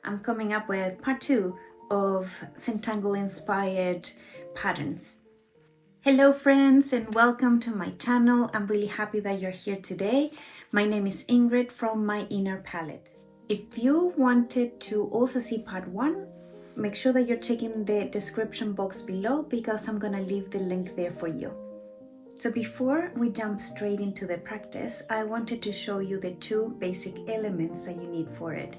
I'm coming up with part 2 of Zentangle-inspired patterns. Hello friends and welcome to my channel. I'm really happy that you're here today. My name is Ingrid from My Inner Palette. If you wanted to also see part 1, make sure that you're checking the description box below because I'm gonna leave the link there for you. So before we jump straight into the practice, I wanted to show you the 2 basic elements that you need for it.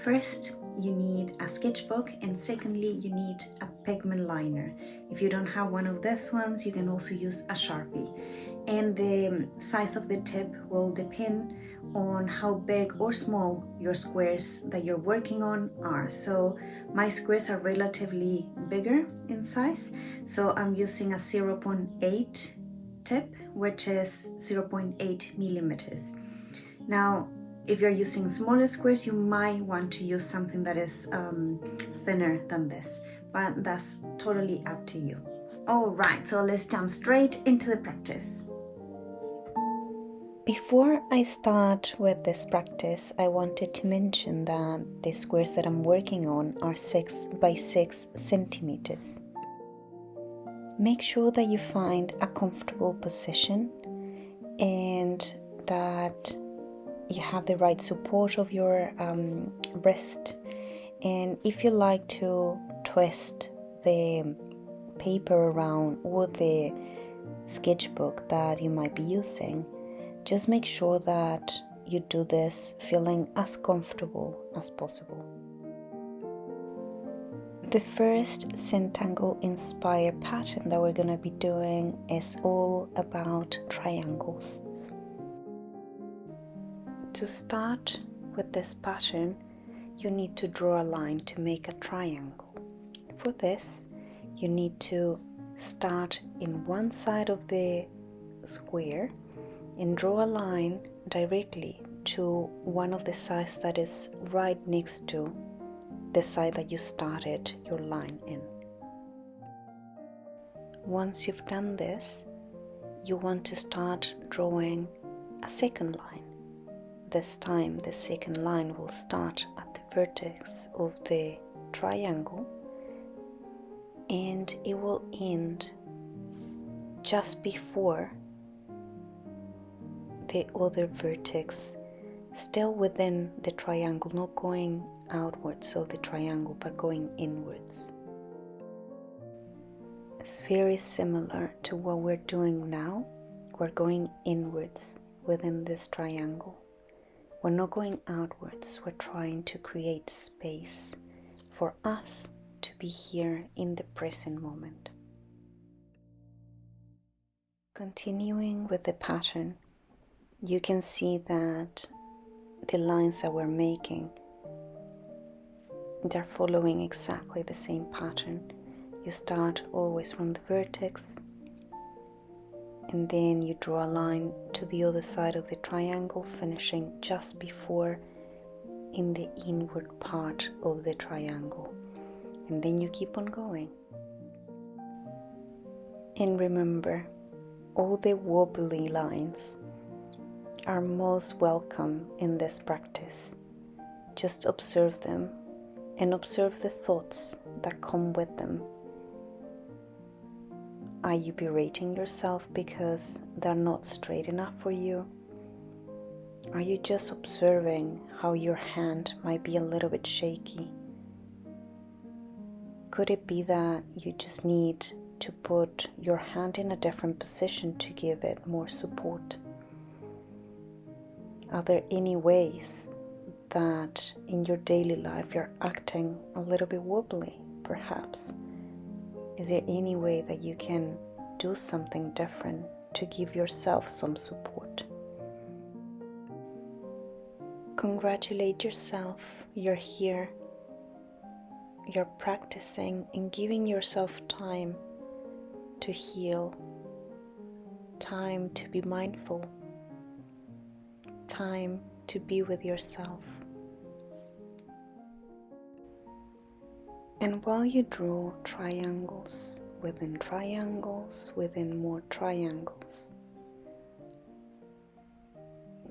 First, you need a sketchbook, and secondly, you need a pigment liner. If you don't have one of these ones, you can also use a Sharpie. And the size of the tip will depend on how big or small your squares that you're working on are. So my squares are relatively bigger in size, so I'm using a 0.8 tip, which is 0.8 millimeters. Now, if you're using smaller squares, you might want to use something that is thinner than this, but that's totally up to you. All right, so let's jump straight into the practice. Before I start with this practice, I wanted to mention that the squares that I'm working on are 6 by 6 centimeters. Make sure that you find a comfortable position and that you have the right support of your wrist. And if you like to twist the paper around or the sketchbook that you might be using, just make sure that you do this feeling as comfortable as possible. The first Zentangle-inspired pattern that we're going to be doing is all about triangles. To start with this pattern, you need to draw a line to make a triangle. For this, you need to start in one side of the square and draw a line directly to one of the sides that is right next to the side that you started your line in. Once you've done this, you want to start drawing a second line. This time the second line will start at the vertex of the triangle and it will end just before the other vertex, still within the triangle, not going outwards of the triangle but going inwards. It's very similar to what we're doing now. We're going inwards within this triangle. We're not going outwards. We're trying to create space for us to be here in the present moment. Continuing with the pattern, you can see that the lines that we're making, they're following exactly the same pattern. You start always from the vertex and then you draw a line to the other side of the triangle, finishing just before in the inward part of the triangle, and then you keep on going. And remember, all the wobbly lines are most welcome in this practice. Just observe them and observe the thoughts that come with them. Are you berating yourself because they're not straight enough for you? Are you just observing how your hand might be a little bit shaky? Could it be that you just need to put your hand in a different position to give it more support? Are there any ways that in your daily life you're acting a little bit wobbly, perhaps? Is there any way that you can do something different to give yourself some support? Congratulate yourself. You're here. You're practicing and giving yourself time to heal, time to be mindful, time to be with yourself. And while you draw triangles within more triangles,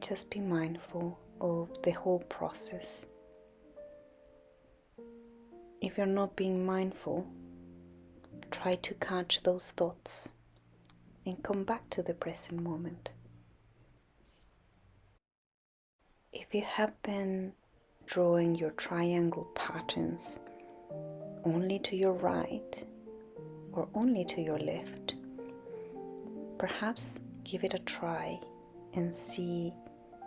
just be mindful of the whole process. if you're not being mindful, try to catch those thoughts and come back to the present moment. If you have been drawing your triangle patterns only to your right or only to your left, perhaps give it a try and see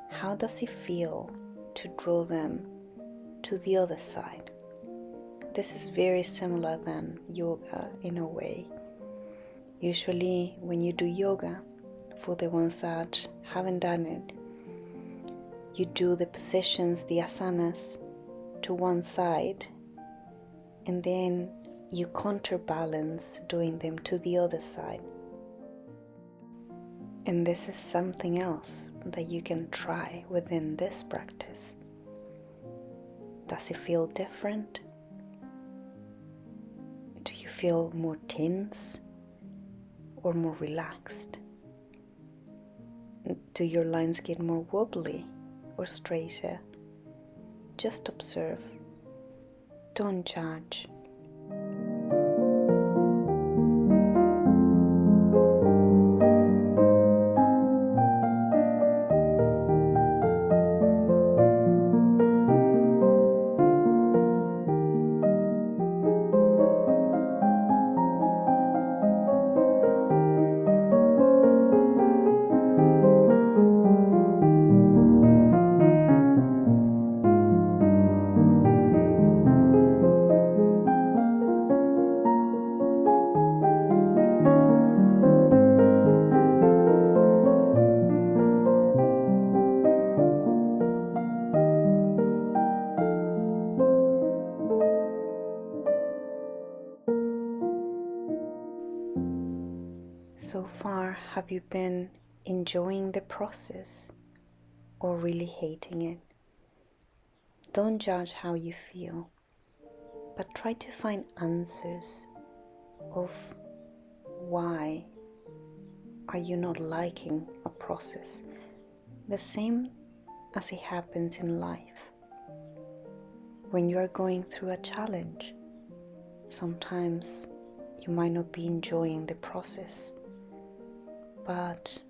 how does it feel to draw them to the other side. This is very similar than yoga in a way. Usually when you do yoga, for the ones that haven't done it, you do the positions, the asanas, to one side, and then you counterbalance doing them to the other side. And this is something else that you can try within this practice. Does it feel different? Do you feel more tense or more relaxed? Do your lines get more wobbly or straighter? Just observe. Don't judge. So far, have you been enjoying the process or really hating it? Don't judge how you feel, but try to find answers of why are you not liking a process. The same as it happens in life. When you are going through a challenge, sometimes you might not be enjoying the process. But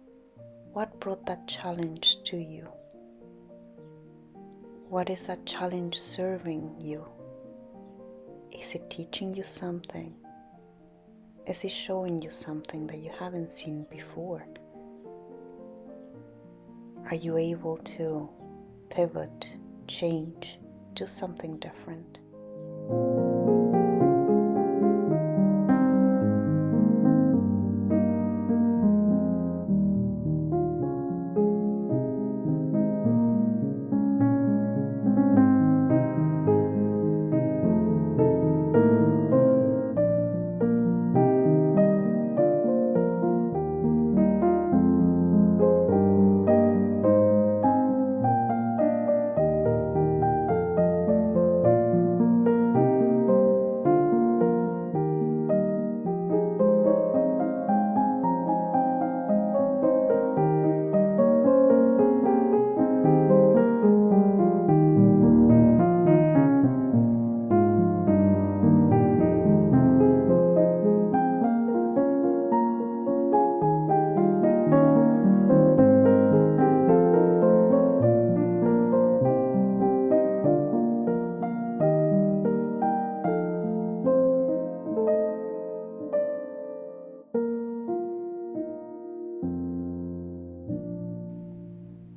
what brought that challenge to you? What is that challenge serving you? Is it teaching you something? Is it showing you something that you haven't seen before? Are you able to pivot, change, do something different?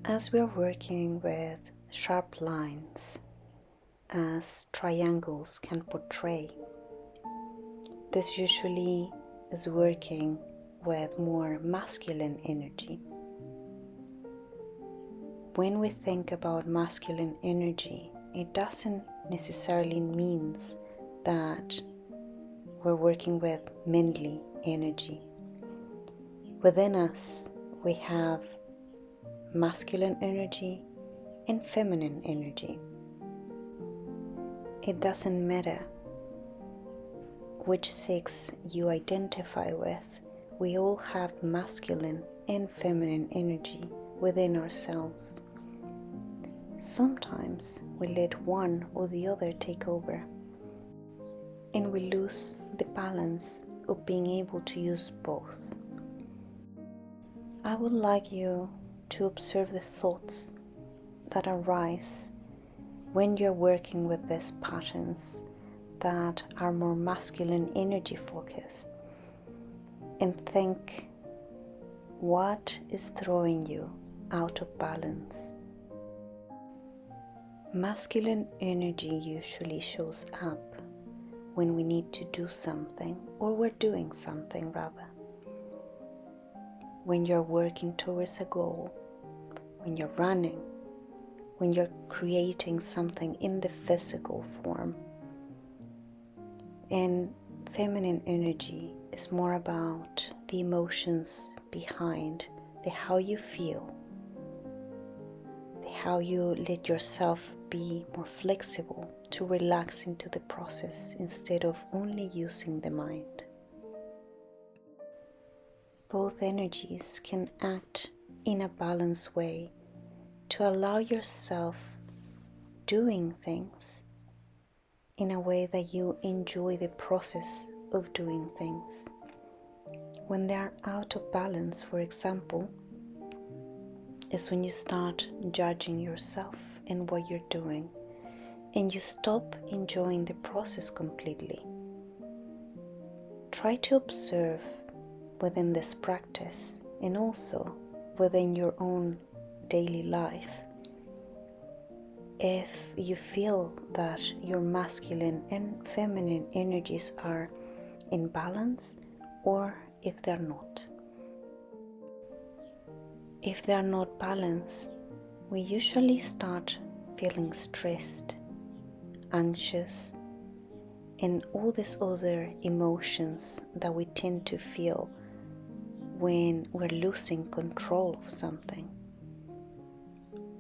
As we are working with sharp lines, as triangles can portray, this usually is working with more masculine energy. When we think about masculine energy, it doesn't necessarily mean that we're working with manly energy. Within us, we have masculine energy and feminine energy. It doesn't matter which sex you identify with, we all have masculine and feminine energy within ourselves. Sometimes we let one or the other take over. and we lose the balance of being able to use both. I would like you to observe the thoughts that arise when you're working with these patterns that are more masculine energy focused, and think, what is throwing you out of balance? Masculine energy usually shows up when we need to do something, or we're doing something rather. When you're working towards a goal, when you're running, when you're creating something in the physical form. And feminine energy is more about the emotions behind the how you feel, the how you let yourself be more flexible to relax into the process instead of only using the mind. Both energies can act in a balanced way to allow yourself doing things in a way that you enjoy the process of doing things. When they are out of balance, for example, is when you start judging yourself and what you're doing, and you stop enjoying the process completely. Try to observe within this practice and also within your own daily life if you feel that your masculine and feminine energies are in balance or if they're not. If they're not balanced, we usually start feeling stressed, anxious, and all these other emotions that we tend to feel when we're losing control of something.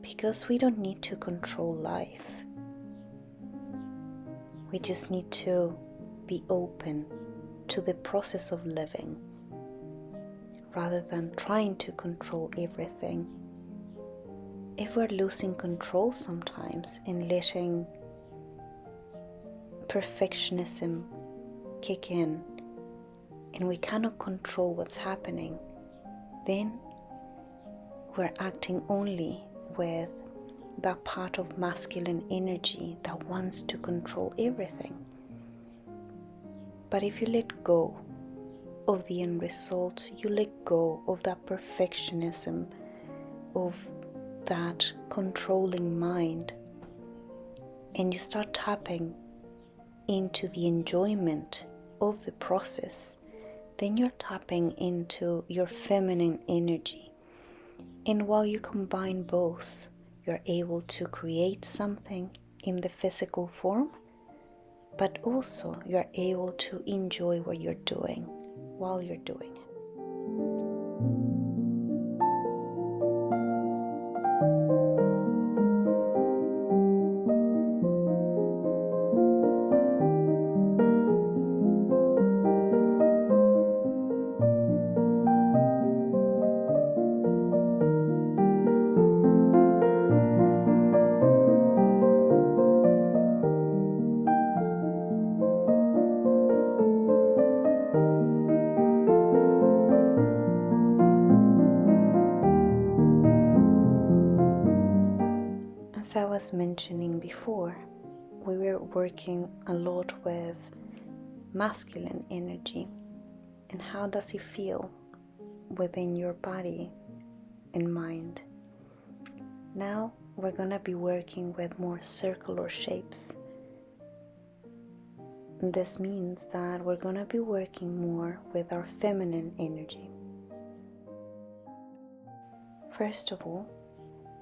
Because we don't need to control life. We just need to be open to the process of living rather than trying to control everything. If we're losing control sometimes and letting perfectionism kick in and we cannot control what's happening, then we're acting only with that part of masculine energy that wants to control everything. But if you let go of the end result, you let go of that perfectionism, of that controlling mind, and you start tapping into the enjoyment of the process, then you're tapping into your feminine energy. And while you combine both, you're able to create something in the physical form, but also you're able to enjoy what you're doing while you're doing it. As I was mentioning before, we were working a lot with masculine energy and how does it feel within your body and mind. Now we're going to be working with more circular shapes. This means that we're going to be working more with our feminine energy. First of all,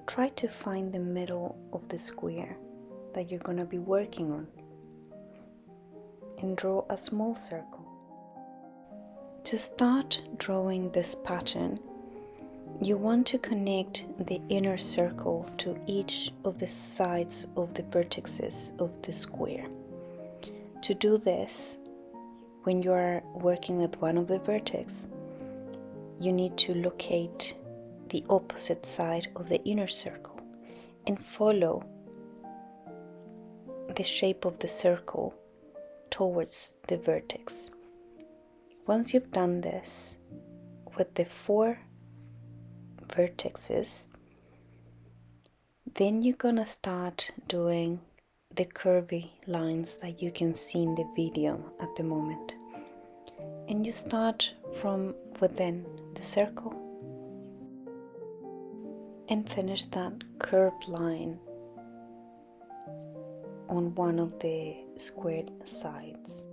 try to find the middle of the square that you're going to be working on and draw a small circle. To start drawing this pattern, you want to connect the inner circle to each of the sides of the vertices of the square. To do this, when you are working with one of the vertices, you need to locate the opposite side of the inner circle and follow the shape of the circle towards the vertex. Once you've done this with the 4 vertexes, then you're gonna start doing the curvy lines that you can see in the video at the moment. And you start from within the circle and finish that curved line on one of the squared sides.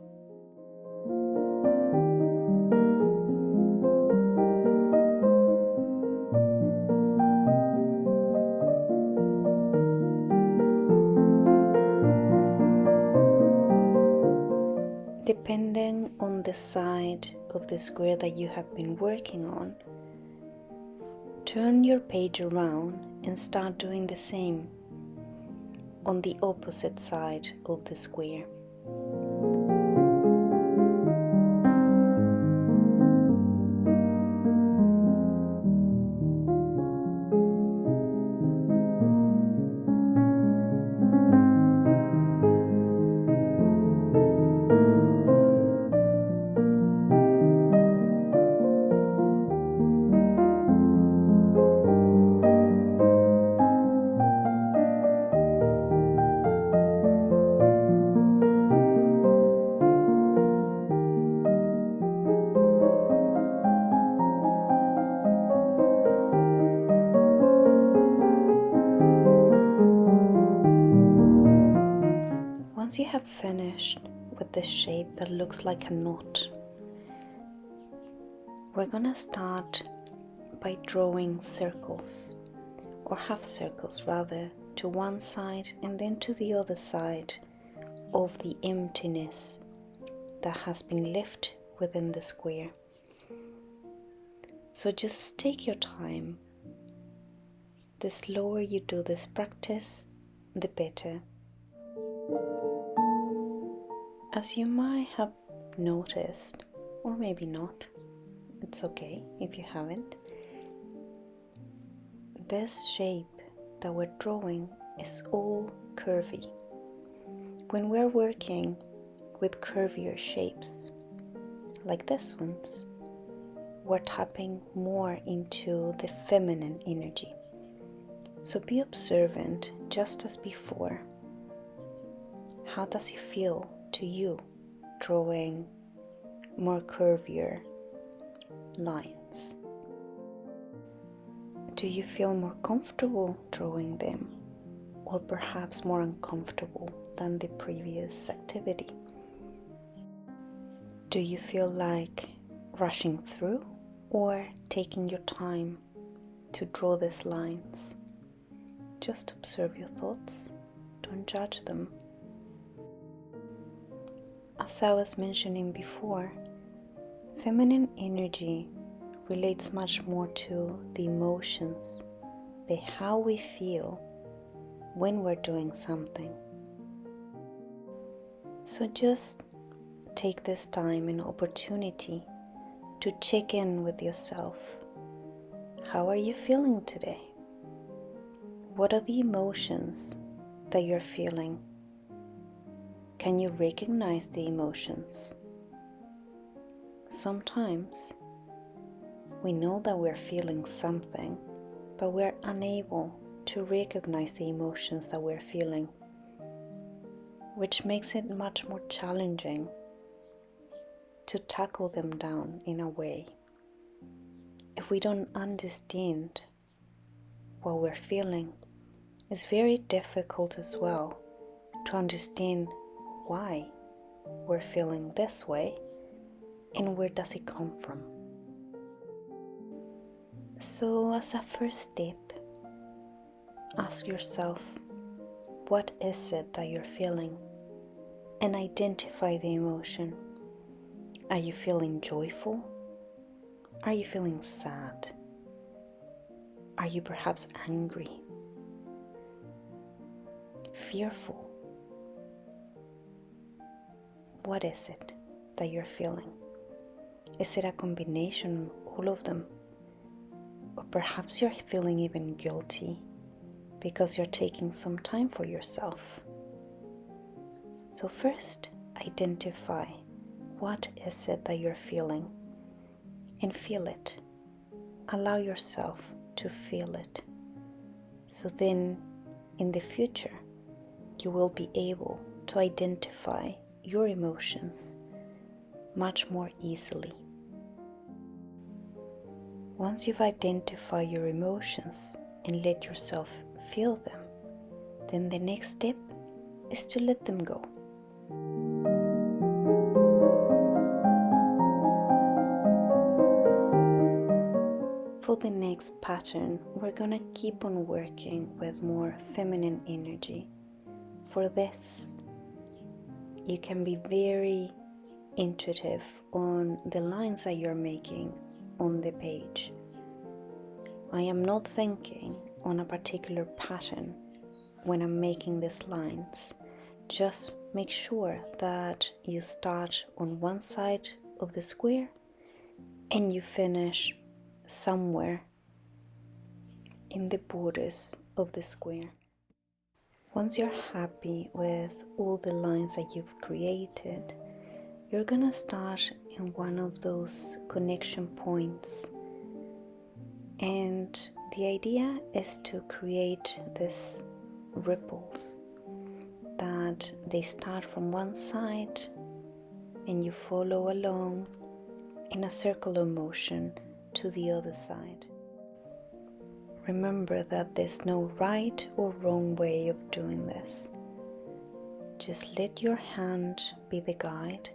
Depending on the side of the square that you have been working on, turn your page around and start doing the same on the opposite side of the square. Once you have finished with the shape that looks like a knot, we're gonna start by drawing circles, or half circles rather, to one side and then to the other side of the emptiness that has been left within the square. So just take your time. The slower you do this practice, the better. As you might have noticed, or maybe not, it's okay if you haven't, this shape that we're drawing is all curvy. When we're working with curvier shapes, like this one's, we're tapping more into the feminine energy. So be observant just as before. How does it feel to you drawing more curvier lines? Do you feel more comfortable drawing them, or perhaps more uncomfortable than the previous activity? Do you feel like rushing through or taking your time to draw these lines? Just observe your thoughts, don't judge them. As I was mentioning before, feminine energy relates much more to the emotions, the how we feel when we're doing something. So just take this time and opportunity to check in with yourself. How are you feeling today? What are the emotions that you're feeling? Can you recognize the emotions? Sometimes we know that we're feeling something, but we're unable to recognize the emotions that we're feeling, which makes it much more challenging to tackle them down in a way. If we don't understand what we're feeling, it's very difficult as well to understand why we're feeling this way and where does it come from. So as a first step, ask yourself, what is it that you're feeling? And identify the emotion. Are you feeling joyful? Are you feeling sad? Are you perhaps angry? Fearful? What is it that you're feeling? Is it a combination of all of them? Or perhaps you're feeling even guilty because you're taking some time for yourself. So first, identify what is it that you're feeling and feel it. Allow yourself to feel it. So then in the future, you will be able to identify your emotions much more easily. Once you've identified your emotions and let yourself feel them, then the next step is to let them go. For the next pattern, we're gonna keep on working with more feminine energy. For this, you can be very intuitive on the lines that you're making on the page. I am not thinking on a particular pattern when I'm making these lines. Just make sure that you start on one side of the square and you finish somewhere in the borders of the square. Once you're happy with all the lines that you've created, you're gonna start in one of those connection points, and the idea is to create these ripples that they start from one side and you follow along in a circular motion to the other side. Remember that there's no right or wrong way of doing this. Just let your hand be the guide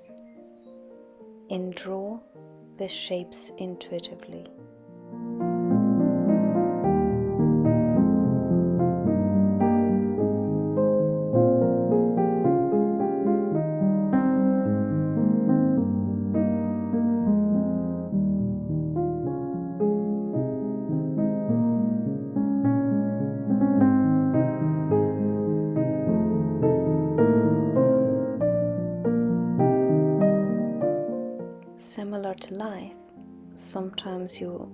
and draw the shapes intuitively. Similar to life, sometimes you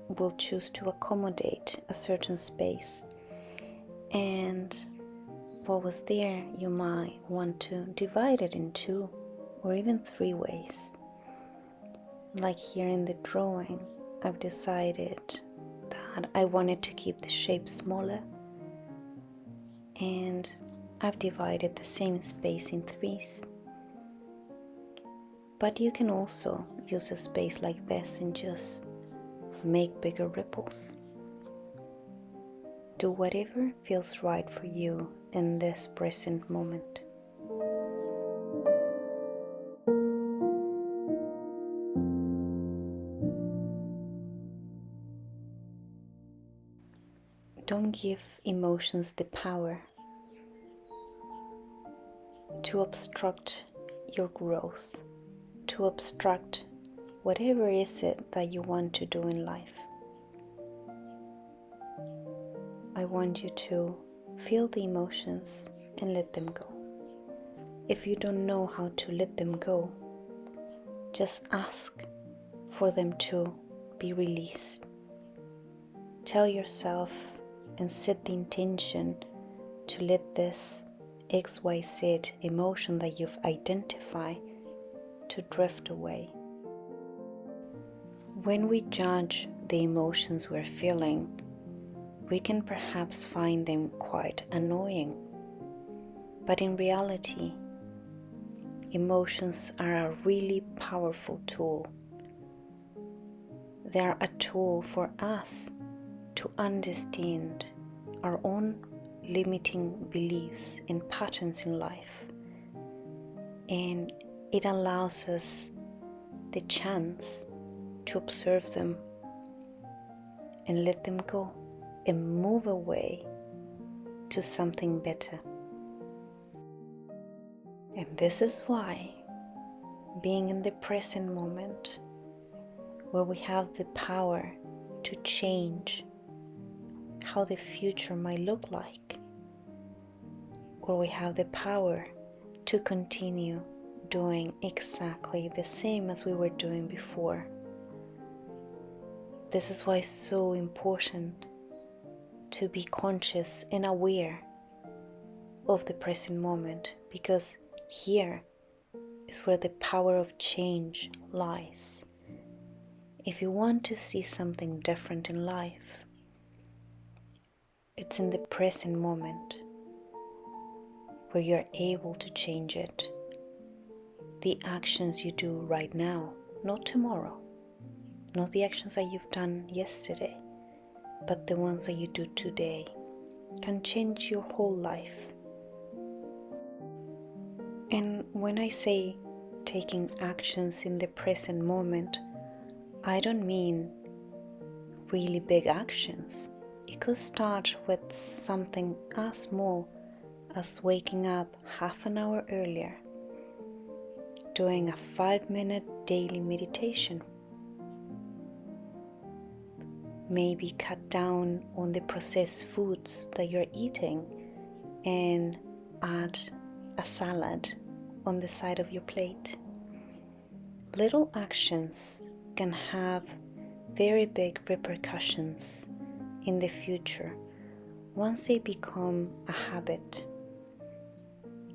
will choose to accommodate a certain space, and what was there you might want to divide it in 2 or even 3 ways. Like here in the drawing, I've decided that I wanted to keep the shape smaller, and I've divided the same space in 3s. But you can also use a space like this and just make bigger ripples. Do whatever feels right for you in this present moment. Don't give emotions the power to obstruct your growth, to obstruct whatever is it that you want to do in life. I want you to feel the emotions and let them go. If you don't know how to let them go, just ask for them to be released. Tell yourself and set the intention to let this XYZ emotion that you've identified to drift away. When we judge the emotions we're feeling, we can perhaps find them quite annoying. But in reality, emotions are a really powerful tool. They are a tool for us to understand our own limiting beliefs and patterns in life. And it allows us the chance to observe them and let them go and move away to something better. And this is why being in the present moment, where we have the power to change how the future might look like, or we have the power to continue doing exactly the same as we were doing before. This is why it's so important to be conscious and aware of the present moment, because Here is where the power of change lies. If you want to see something different in life, it's in the present moment where you're able to change it. The actions you do right now, not tomorrow, not the actions that you've done yesterday, but the ones that you do today can change your whole life. And when I say taking actions in the present moment, I don't mean really big actions. It could start with something as small as waking up half an hour earlier, doing a 5-minute daily meditation. Maybe cut down on the processed foods that you're eating and add a salad on the side of your plate. Little actions can have very big repercussions in the future. Once they become a habit,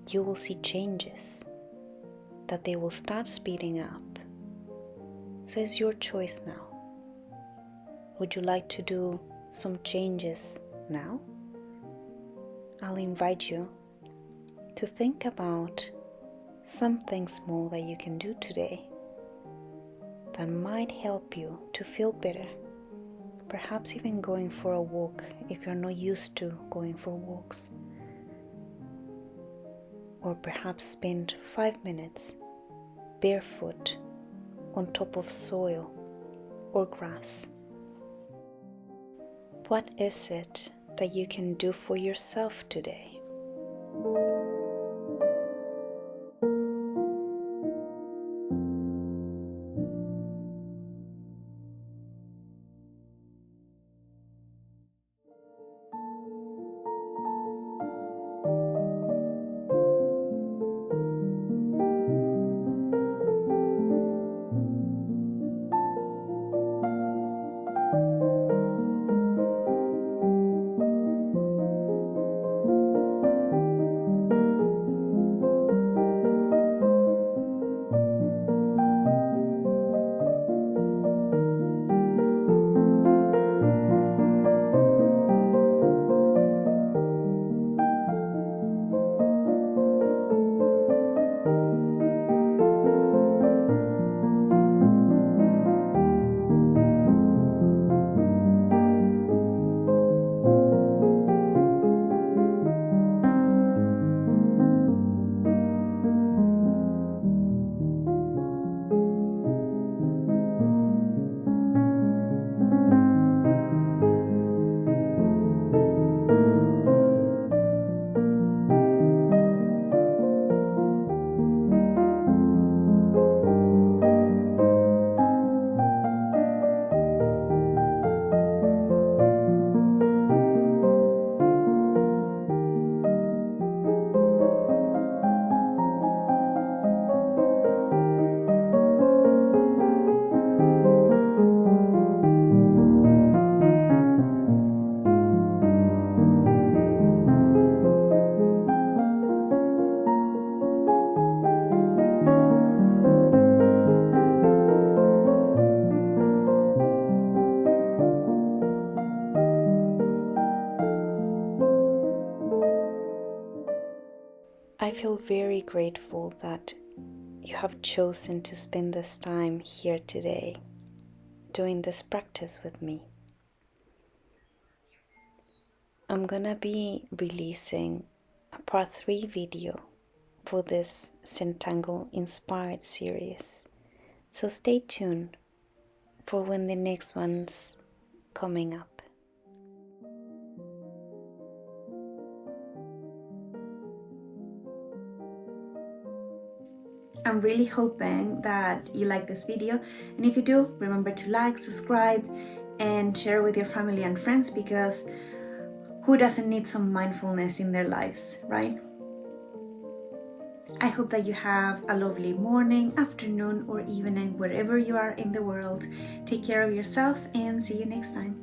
you will see changes that they will start speeding up. So it's your choice now. Would you like to do some changes now? I'll invite you to think about something small that you can do today that might help you to feel better. Perhaps even going for a walk if you're not used to going for walks. Or perhaps spend 5 minutes barefoot on top of soil or grass. What is it that you can do for yourself today? I feel very grateful that you have chosen to spend this time here today doing this practice with me. I'm gonna be releasing a part 3 video for this Zentangle-inspired series, so stay tuned for when the next one's coming up. I'm really hoping that you like this video, and if you do, remember to like, subscribe, and share with your family and friends, because who doesn't need some mindfulness in their lives, right? I hope that you have a lovely morning, afternoon, or evening wherever you are in the world. Take care of yourself and see you next time.